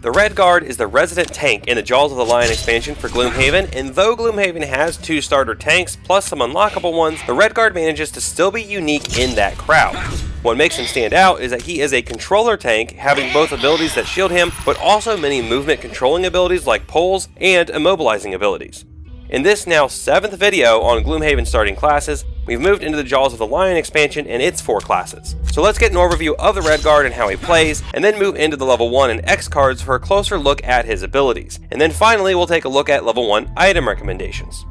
The Redguard is the resident tank in the Jaws of the Lion expansion for Gloomhaven, and though Gloomhaven has 2 starter tanks plus some unlockable ones, the Redguard manages to still be unique in that crowd. What makes him stand out is that he is a controller tank, having both abilities that shield him, but also many movement controlling abilities like pulls and immobilizing abilities. In this now 7th video on Gloomhaven starting classes, we've moved into the Jaws of the Lion expansion and its 4 classes. So let's get an overview of the Redguard and how he plays, and then move into the level 1 and X cards for a closer look at his abilities. And then finally we'll take a look at level 1 item recommendations.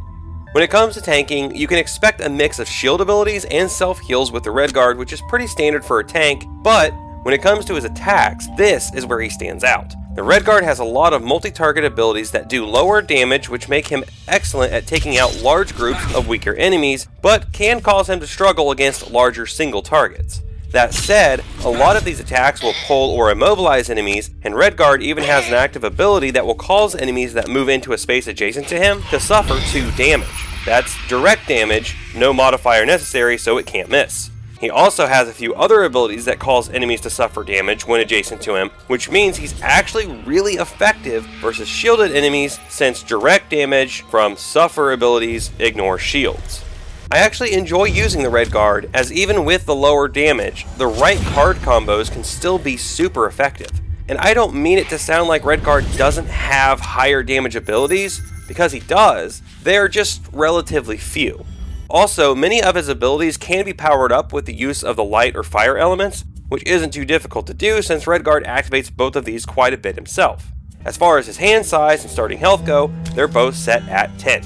When it comes to tanking, you can expect a mix of shield abilities and self-heals with the Redguard, which is pretty standard for a tank, but when it comes to his attacks, this is where he stands out. The Redguard has a lot of multi-target abilities that do lower damage, which make him excellent at taking out large groups of weaker enemies, but can cause him to struggle against larger single targets. That said, a lot of these attacks will pull or immobilize enemies, and Redguard even has an active ability that will cause enemies that move into a space adjacent to him to suffer 2 damage. That's direct damage, no modifier necessary, so it can't miss. He also has a few other abilities that cause enemies to suffer damage when adjacent to him, which means he's actually really effective versus shielded enemies since direct damage from suffer abilities ignore shields. I actually enjoy using the Redguard, as even with the lower damage, the right card combos can still be super effective. And I don't mean it to sound like Redguard doesn't have higher damage abilities, because he does, they're just relatively few. Also, many of his abilities can be powered up with the use of the light or fire elements, which isn't too difficult to do since Redguard activates both of these quite a bit himself. As far as his hand size and starting health go, they're both set at 10.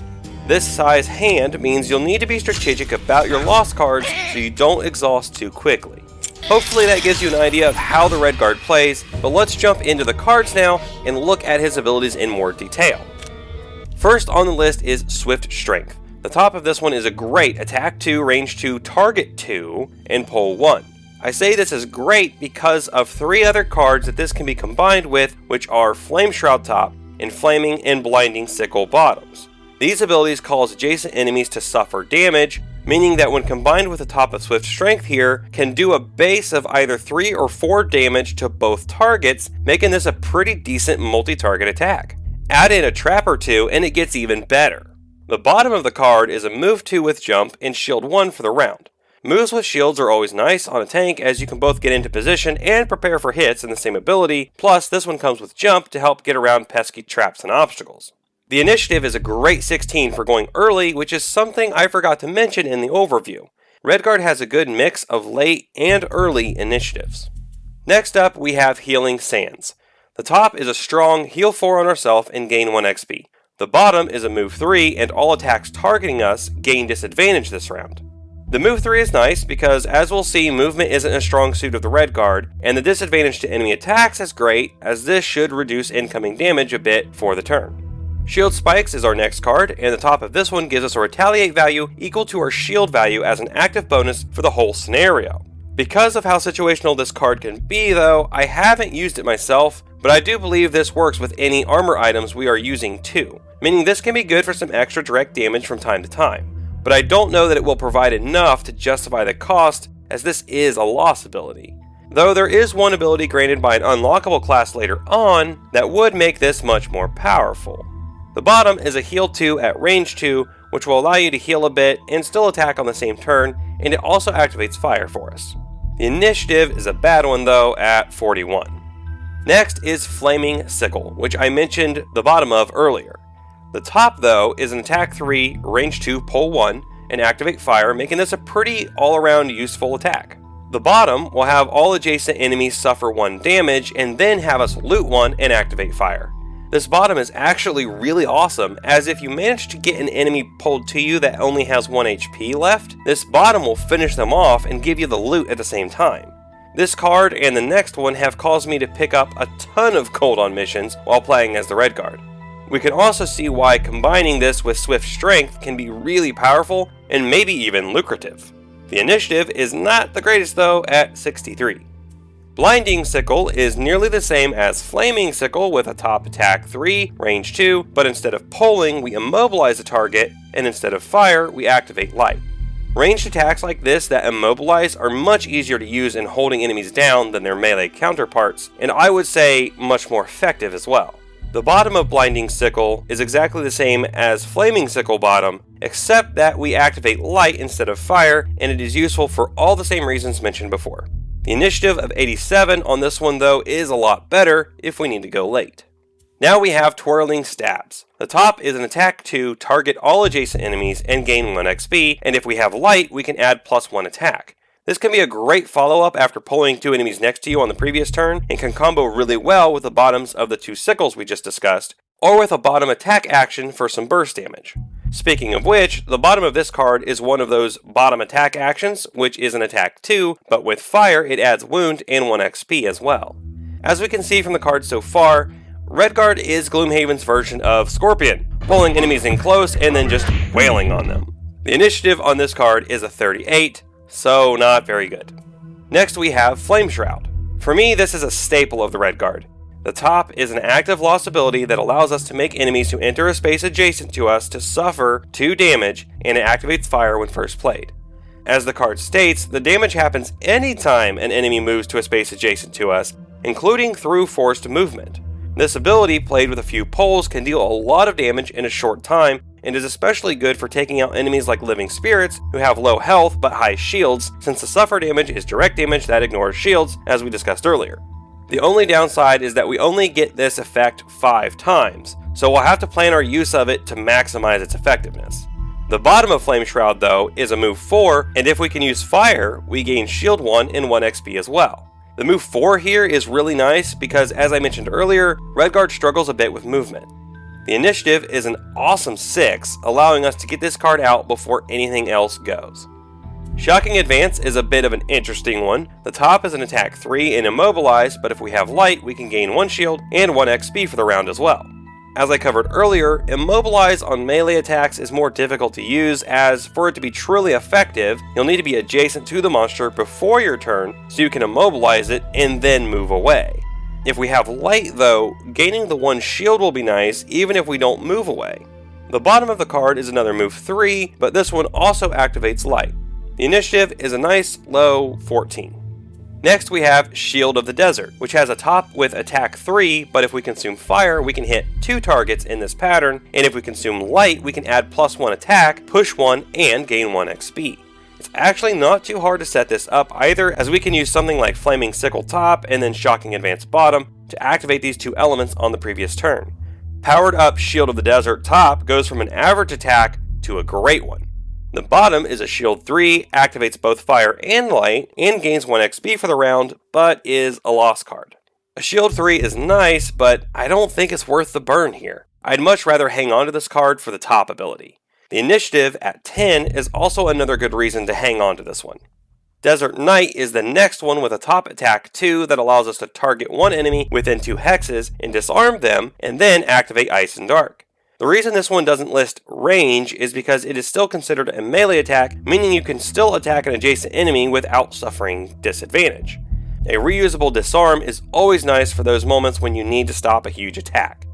This size hand means you'll need to be strategic about your lost cards so you don't exhaust too quickly. Hopefully that gives you an idea of how the Redguard plays, but let's jump into the cards now and look at his abilities in more detail. First on the list is Swift Strength. The top of this one is a great attack 2, range 2, target 2, and pull 1. I say this is great because of 3 other cards that this can be combined with, which are Flame Shroud top and Flaming and Blinding Sickle bottoms. These abilities cause adjacent enemies to suffer damage, meaning that when combined with the top of Swift Strength here, can do a base of either 3 or 4 damage to both targets, making this a pretty decent multi-target attack. Add in a trap or 2 and it gets even better. The bottom of the card is a move 2 with jump and shield 1 for the round. Moves with shields are always nice on a tank as you can both get into position and prepare for hits in the same ability, plus this one comes with jump to help get around pesky traps and obstacles. The initiative is a great 16 for going early, which is something I forgot to mention in the overview. Redguard has a good mix of late and early initiatives. Next up we have Healing Sands. The top is a strong heal 4 on ourselves and gain 1 XP. The bottom is a move 3 and all attacks targeting us gain disadvantage this round. The move 3 is nice because as we'll see, movement isn't a strong suit of the Redguard, and the disadvantage to enemy attacks is great as this should reduce incoming damage a bit for the turn. Shield Spikes is our next card, and the top of this one gives us a retaliate value equal to our shield value as an active bonus for the whole scenario. Because of how situational this card can be though, I haven't used it myself, but I do believe this works with any armor items we are using too, meaning this can be good for some extra direct damage from time to time. But I don't know that it will provide enough to justify the cost, as this is a loss ability. Though there is one ability granted by an unlockable class later on that would make this much more powerful. The bottom is a heal 2 at range 2, which will allow you to heal a bit and still attack on the same turn, and it also activates fire for us. The initiative is a bad one though at 41. Next is Flaming Sickle, which I mentioned the bottom of earlier. The top though is an attack 3, range 2, pull 1, and activate fire, making this a pretty all-around useful attack. The bottom will have all adjacent enemies suffer 1 damage and then have us loot 1 and activate fire. This bottom is actually really awesome, as if you manage to get an enemy pulled to you that only has 1 HP left, this bottom will finish them off and give you the loot at the same time. This card and the next one have caused me to pick up a ton of gold on missions while playing as the Redguard. We can also see why combining this with Swift Strength can be really powerful and maybe even lucrative. The initiative is not the greatest though at 63. Blinding Sickle is nearly the same as Flaming Sickle with a top attack 3, range 2, but instead of pulling we immobilize the target, and instead of fire we activate light. Ranged attacks like this that immobilize are much easier to use in holding enemies down than their melee counterparts, and I would say much more effective as well. The bottom of Blinding Sickle is exactly the same as Flaming Sickle bottom, except that we activate light instead of fire, and it is useful for all the same reasons mentioned before. The initiative of 87 on this one though is a lot better if we need to go late. Now we have Twirling Stabs. The top is an attack 2, target all adjacent enemies and gain 1 XP, and if we have light, we can add +1 attack. This can be a great follow-up after pulling 2 enemies next to you on the previous turn, and can combo really well with the bottoms of the 2 sickles we just discussed, or with a bottom attack action for some burst damage. Speaking of which, the bottom of this card is one of those bottom attack actions, which is an attack 2, but with fire it adds wound and 1 XP as well. As we can see from the card so far, Redguard is Gloomhaven's version of Scorpion, pulling enemies in close and then just wailing on them. The initiative on this card is a 38, so not very good. Next we have Flame Shroud. For me, this is a staple of the Redguard. The top is an active loss ability that allows us to make enemies who enter a space adjacent to us to suffer 2 damage, and it activates fire when first played. As the card states, the damage happens anytime an enemy moves to a space adjacent to us, including through forced movement. This ability, played with a few pulls, can deal a lot of damage in a short time, and is especially good for taking out enemies like living spirits who have low health but high shields, since the suffer damage is direct damage that ignores shields, as we discussed earlier. The only downside is that we only get this effect 5 times, so we'll have to plan our use of it to maximize its effectiveness. The bottom of Flame Shroud though is a move 4, and if we can use fire, we gain shield 1 and 1 XP as well. The move 4 here is really nice because, as I mentioned earlier, Redguard struggles a bit with movement. The initiative is an awesome 6, allowing us to get this card out before anything else goes. Shocking Advance is a bit of an interesting one. The top is an attack 3 and immobilize, but if we have light, we can gain 1 shield and 1 XP for the round as well. As I covered earlier, immobilize on melee attacks is more difficult to use, as for it to be truly effective, you'll need to be adjacent to the monster before your turn so you can immobilize it and then move away. If we have light though, gaining the 1 shield will be nice even if we don't move away. The bottom of the card is another move 3, but this one also activates light. The initiative is a nice low 14. Next we have Shield of the Desert, which has a top with attack 3, but if we consume fire, we can hit 2 targets in this pattern, and if we consume light, we can add +1 attack, push 1, and gain 1 XP. It's actually not too hard to set this up either, as we can use something like Flaming Sickle top and then Shocking Advance bottom to activate these 2 elements on the previous turn. Powered up Shield of the Desert top goes from an average attack to a great one. The bottom is a shield 3, activates both fire and light, and gains 1 XP for the round, but is a lost card. A shield 3 is nice, but I don't think it's worth the burn here. I'd much rather hang on to this card for the top ability. The initiative at 10 is also another good reason to hang on to this one. Desert Knight is the next one with a top attack 2 that allows us to target 1 enemy within 2 hexes and disarm them, and then activate Ice and Dark. The reason this one doesn't list range is because it is still considered a melee attack, meaning you can still attack an adjacent enemy without suffering disadvantage. A reusable disarm is always nice for those moments when you need to stop a huge attack.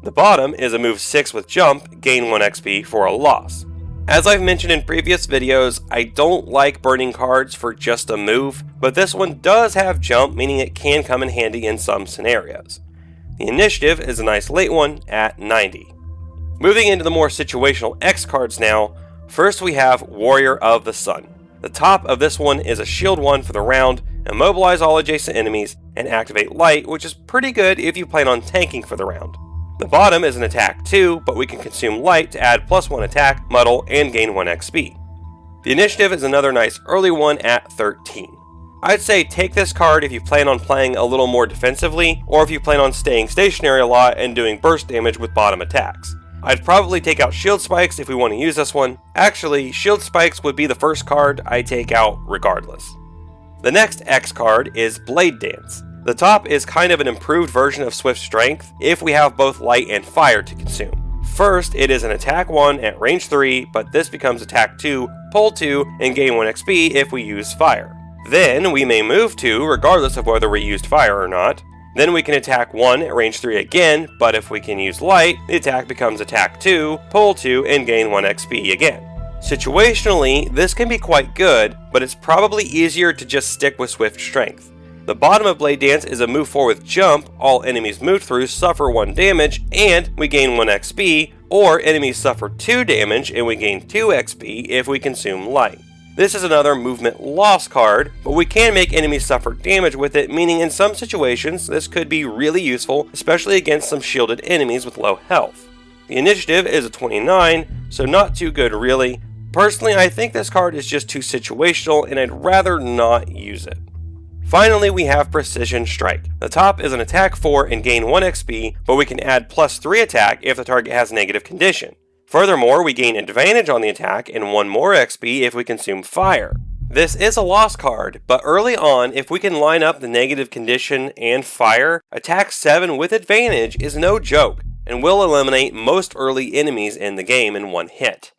The bottom is a move 6 with jump, gain 1 XP for a loss. As I've mentioned in previous videos, I don't like burning cards for just a move, but this one does have jump, meaning it can come in handy in some scenarios. The initiative is a nice late one at 90. Moving into the more situational X cards now, first we have Warrior of the Sun. The top of this one is a shield 1 for the round, immobilize all adjacent enemies, and activate light, which is pretty good if you plan on tanking for the round. The bottom is an attack 2, but we can consume light to add +1 attack, muddle, and gain 1 XP. The initiative is another nice early one at 13. I'd say take this card if you plan on playing a little more defensively, or if you plan on staying stationary a lot and doing burst damage with bottom attacks. I'd probably take out Shield Spikes if we want to use this one. Actually, Shield Spikes would be the first card I take out regardless. The next X card is Blade Dance. The top is kind of an improved version of Swift Strength if we have both light and fire to consume. First, it is an attack 1 at range 3, but this becomes attack 2, pull 2, and gain 1 XP if we use fire. Then we may move 2 regardless of whether we used fire or not. Then we can attack 1 at range 3 again, but if we can use light, the attack becomes attack 2, pull 2, and gain 1 XP again. Situationally, this can be quite good, but it's probably easier to just stick with Swift Strength. The bottom of Blade Dance is a move forward with jump, all enemies moved through suffer 1 damage and we gain 1 XP, or enemies suffer 2 damage and we gain 2 XP if we consume light. This is another movement loss card, but we can make enemies suffer damage with it, meaning in some situations this could be really useful, especially against some shielded enemies with low health. The initiative is a 29, so not too good really. Personally, I think this card is just too situational and I'd rather not use it. Finally, we have Precision Strike. The top is an attack 4 and gain 1 XP, but we can add +3 attack if the target has negative condition. Furthermore, we gain advantage on the attack and 1 more XP if we consume fire. This is a loss card, but early on, if we can line up the negative condition and fire, attack 7 with advantage is no joke, and will eliminate most early enemies in the game in 1 hit.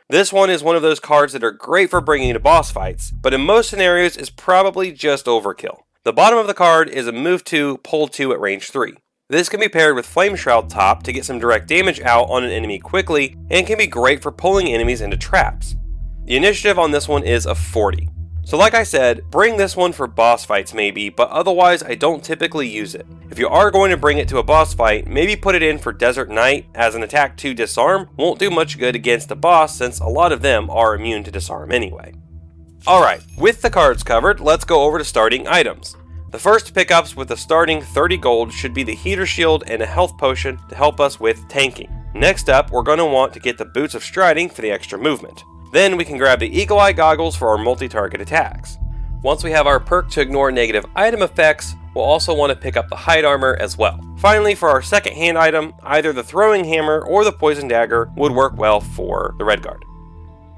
This one is one of those cards that are great for bringing to boss fights, but in most scenarios is probably just overkill. The bottom of the card is a move 2, pull 2 at range 3. This can be paired with Flame Shroud top to get some direct damage out on an enemy quickly, and can be great for pulling enemies into traps. The initiative on this one is a 40. So like I said, bring this one for boss fights maybe, but otherwise I don't typically use it. If you are going to bring it to a boss fight, maybe put it in for Desert Knight, as an attack 2 disarm won't do much good against the boss since a lot of them are immune to disarm anyway. Alright, with the cards covered, let's go over to starting items. The first pickups with the starting 30 gold should be the Heater Shield and a health potion to help us with tanking. Next up, we're going to want to get the Boots of Striding for the extra movement. Then we can grab the Eagle Eye Goggles for our multi-target attacks. Once we have our perk to ignore negative item effects, we'll also want to pick up the Hide Armor as well. Finally, for our second hand item, either the Throwing Hammer or the Poison Dagger would work well for the Redguard.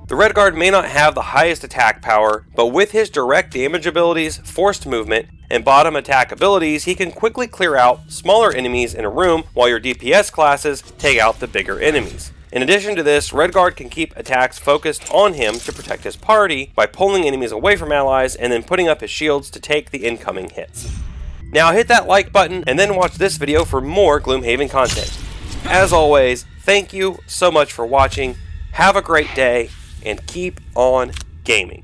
The Redguard may not have the highest attack power, but with his direct damage abilities, forced movement, and bottom attack abilities, he can quickly clear out smaller enemies in a room while your DPS classes take out the bigger enemies. In addition to this, Redguard can keep attacks focused on him to protect his party by pulling enemies away from allies and then putting up his shields to take the incoming hits. Now hit that like button and then watch this video for more Gloomhaven content. As always, thank you so much for watching, have a great day, and keep on gaming.